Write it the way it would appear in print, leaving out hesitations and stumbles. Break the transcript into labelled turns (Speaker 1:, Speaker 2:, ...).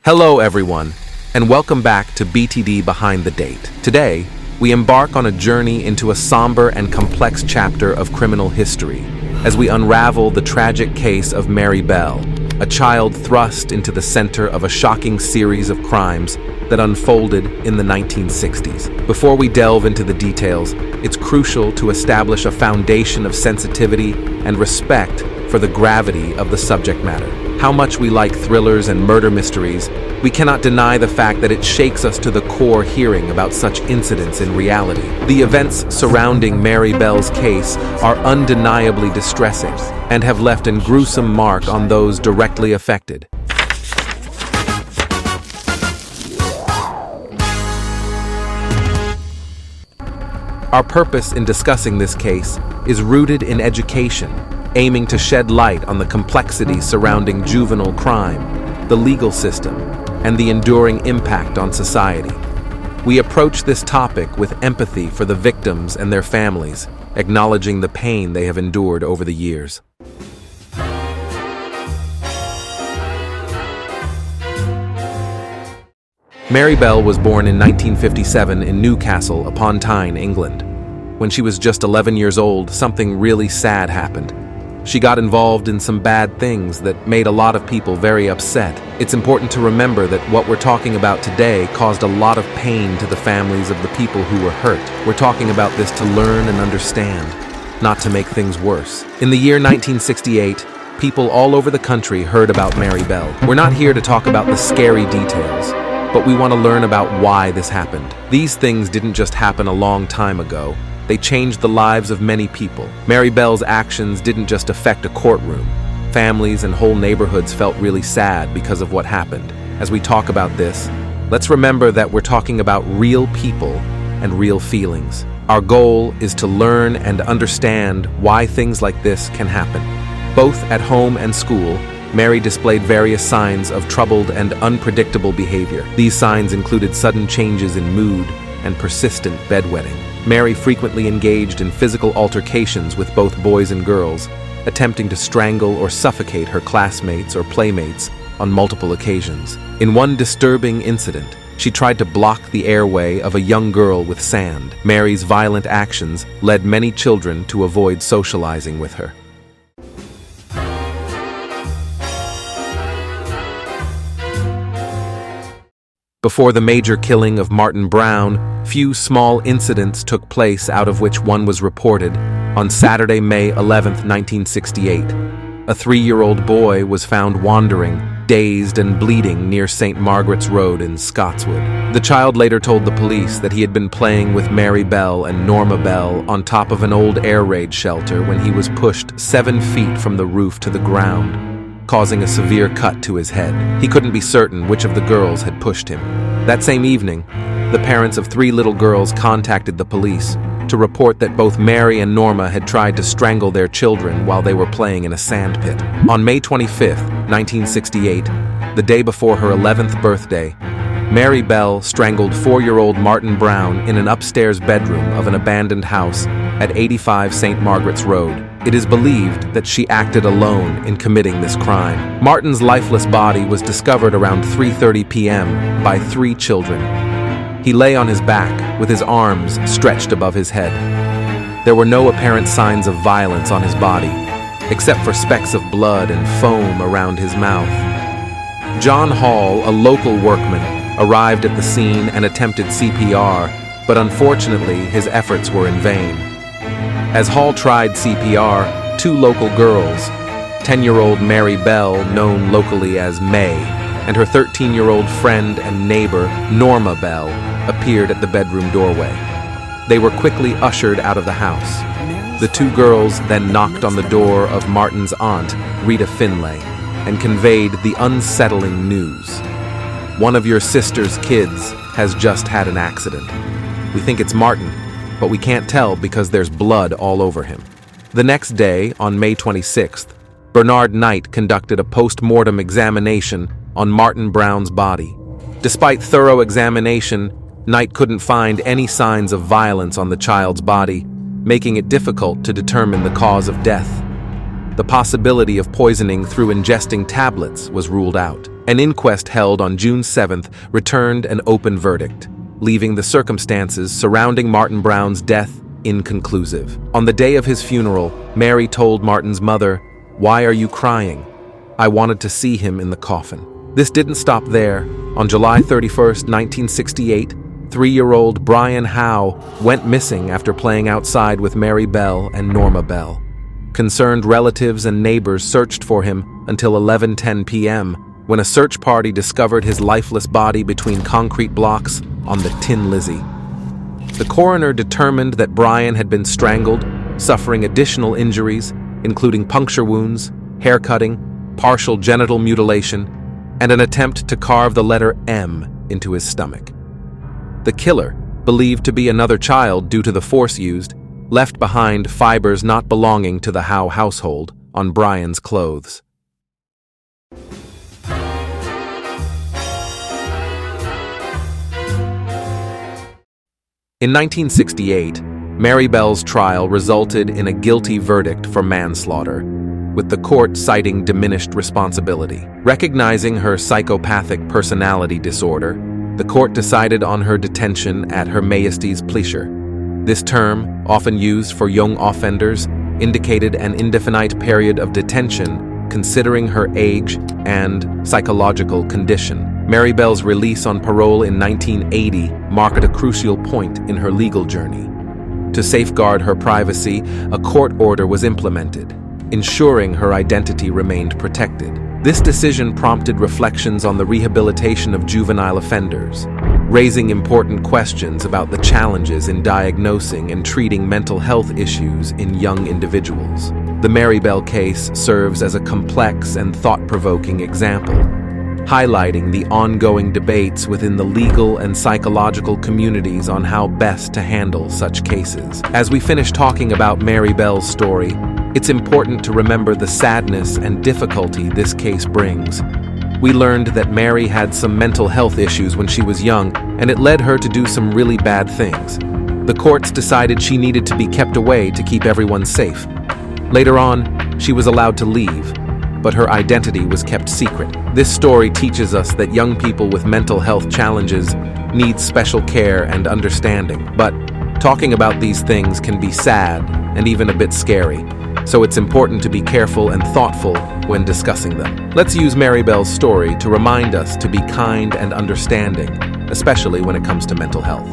Speaker 1: Hello everyone, and welcome back to BTD Behind the Date. Today, we embark on a journey into a somber and complex chapter of criminal history as we unravel the tragic case of Mary Bell, a child thrust into the center of a shocking series of crimes that unfolded in the 1960s. Before we delve into the details, it's crucial to establish a foundation of sensitivity and respect for the gravity of the subject matter. How much we like thrillers and murder mysteries, we cannot deny the fact that it shakes us to the core hearing about such incidents in reality. The events surrounding Mary Bell's case are undeniably distressing and have left a gruesome mark on those directly affected. Our purpose in discussing this case is rooted in education, aiming to shed light on the complexities surrounding juvenile crime, the legal system, and the enduring impact on society. We approach this topic with empathy for the victims and their families, acknowledging the pain they have endured over the years. Mary Bell was born in 1957 in Newcastle upon Tyne, England. When she was just 11 years old, something really sad happened. She got involved in some bad things that made a lot of people very upset. It's important to remember that what we're talking about today caused a lot of pain to the families of the people who were hurt. We're talking about this to learn and understand, not to make things worse. In the year 1968, people all over the country heard about Mary Bell. We're not here to talk about the scary details, but we want to learn about why this happened. These things didn't just happen a long time ago. They changed the lives of many people. Mary Bell's actions didn't just affect a courtroom. Families and whole neighborhoods felt really sad because of what happened. As we talk about this, let's remember that we're talking about real people and real feelings. Our goal is to learn and understand why things like this can happen. Both at home and school, Mary displayed various signs of troubled and unpredictable behavior. These signs included sudden changes in mood and persistent bedwetting. Mary frequently engaged in physical altercations with both boys and girls, attempting to strangle or suffocate her classmates or playmates on multiple occasions. In one disturbing incident, she tried to block the airway of a young girl with sand. Mary's violent actions led many children to avoid socializing with her. Before the major killing of Martin Brown, few small incidents took place, out of which one was reported. On Saturday, May 11, 1968, a 3-year-old boy was found wandering, dazed and bleeding near St. Margaret's Road in Scotswood. The child later told the police that he had been playing with Mary Bell and Norma Bell on top of an old air raid shelter when he was pushed 7 feet from the roof to the ground, causing a severe cut to his head. He couldn't be certain which of the girls had pushed him. That same evening, the parents of 3 little girls contacted the police to report that both Mary and Norma had tried to strangle their children while they were playing in a sand pit. On May 25, 1968, the day before her 11th birthday, Mary Bell strangled 4-year-old Martin Brown in an upstairs bedroom of an abandoned house at 85 St. Margaret's Road. It is believed that she acted alone in committing this crime. Martin's lifeless body was discovered around 3:30 p.m. by 3 children. He lay on his back with his arms stretched above his head. There were no apparent signs of violence on his body, except for specks of blood and foam around his mouth. John Hall, a local workman, arrived at the scene and attempted CPR, but unfortunately his efforts were in vain. As Hall tried CPR, 2 local girls, 10-year-old Mary Bell, known locally as May, and her 13-year-old friend and neighbor, Norma Bell, appeared at the bedroom doorway. They were quickly ushered out of the house. The 2 girls then knocked on the door of Martin's aunt, Rita Finlay, and conveyed the unsettling news. "One of your sister's kids has just had an accident. We think it's Martin, but we can't tell because there's blood all over him." The next day, on May 26th, Bernard Knight conducted a post-mortem examination on Martin Brown's body. Despite thorough examination, Knight couldn't find any signs of violence on the child's body, making it difficult to determine the cause of death. The possibility of poisoning through ingesting tablets was ruled out. An inquest held on June 7th returned an open verdict, leaving the circumstances surrounding Martin Brown's death inconclusive. On the day of his funeral, Mary told Martin's mother, "Why are you crying? I wanted to see him in the coffin." This didn't stop there. On July 31st, 1968, 3-year-old Brian Howe went missing after playing outside with Mary Bell and Norma Bell. Concerned relatives and neighbors searched for him until 11:10 p.m., when a search party discovered his lifeless body between concrete blocks on the Tin Lizzie. The coroner determined that Brian had been strangled, suffering additional injuries, including puncture wounds, hair cutting, partial genital mutilation, and an attempt to carve the letter M into his stomach. The killer, believed to be another child due to the force used, left behind fibers not belonging to the Howe household on Brian's clothes. In 1968, Mary Bell's trial resulted in a guilty verdict for manslaughter, with the court citing diminished responsibility. Recognizing her psychopathic personality disorder, the court decided on her detention at Her Majesty's pleasure. This term, often used for young offenders, indicated an indefinite period of detention considering her age and psychological condition. Mary Bell's release on parole in 1980 marked a crucial point in her legal journey. To safeguard her privacy, a court order was implemented, ensuring her identity remained protected. This decision prompted reflections on the rehabilitation of juvenile offenders, raising important questions about the challenges in diagnosing and treating mental health issues in young individuals. The Mary Bell case serves as a complex and thought-provoking example, highlighting the ongoing debates within the legal and psychological communities on how best to handle such cases. As we finish talking about Mary Bell's story, it's important to remember the sadness and difficulty this case brings. We learned that Mary had some mental health issues when she was young, and it led her to do some really bad things. The courts decided she needed to be kept away to keep everyone safe. Later on, she was allowed to leave, but her identity was kept secret. This story teaches us that young people with mental health challenges need special care and understanding, but talking about these things can be sad and even a bit scary, so it's important to be careful and thoughtful when discussing them. Let's use Mary Bell's story to remind us to be kind and understanding, especially when it comes to mental health.